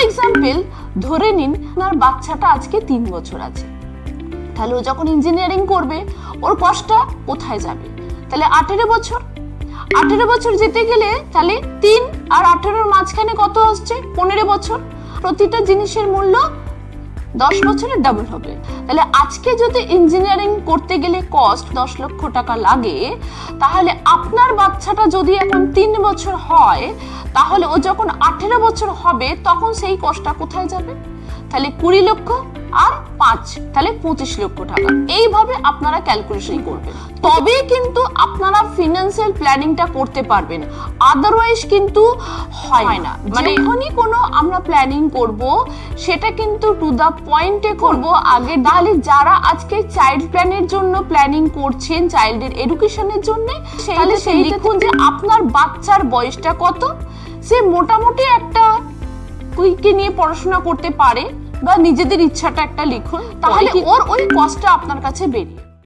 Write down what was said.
Example ধরে নিন আপনার বাচ্চাটা আজকে 3 বছর আছে, তাহলে ও যখন ইঞ্জিনিয়ারিং করবে ওর কষ্টটা কোথায় যাবে? তাহলে 18 বছর, 18 বছর যেতে গেলে তাহলে 3 আর 18 মাঝখানে কত আসছে? 15 বছর। প্রতিটা জিনিসের মূল্য 10 বছরের ডাবল হবে। তাহলে আজকে যদি ইঞ্জিনিয়ারিং করতে গেলে কস্ট 10 লক্ষ টাকা লাগে, তাহলে আপনার বাচ্চাটা যদি এখন 3 বছর হয়, তাহলে ও যখন 18 বছর হবে তখন সেই কস্টটা কোথায় যাবে? তাহলে 20 লক্ষ আর 5, তাহলে 25 লক্ষ টাকা। এইভাবে আপনারা ক্যালকুলেশন করবেন, তবে কিন্তু আপনারা ফিনান্সিয়াল প্ল্যানিংটা করতে পারবেন, আদারওয়াইজ কিন্তু হয় না। মানে যখনই কোনো আমরা প্ল্যানিং করব সেটা কিন্তু টু দা পয়েন্টে করব আগে। তাহলে যারা আজকে চাইল্ড প্ল্যানের জন্য প্ল্যানিং করছেন, চাইল্ডের এডুকেশনের জন্য, তাহলে সেই লিখুন যে আপনার বাচ্চার বয়সটা কত, সে মোটামুটি একটা কুইকে নিয়ে পড়াশোনা করতে পারে, বা নিজেদের ইচ্ছাটা একটা লিখুন, তাহলে ওর ওই কষ্টটা আপনার কাছে বেরিয়ে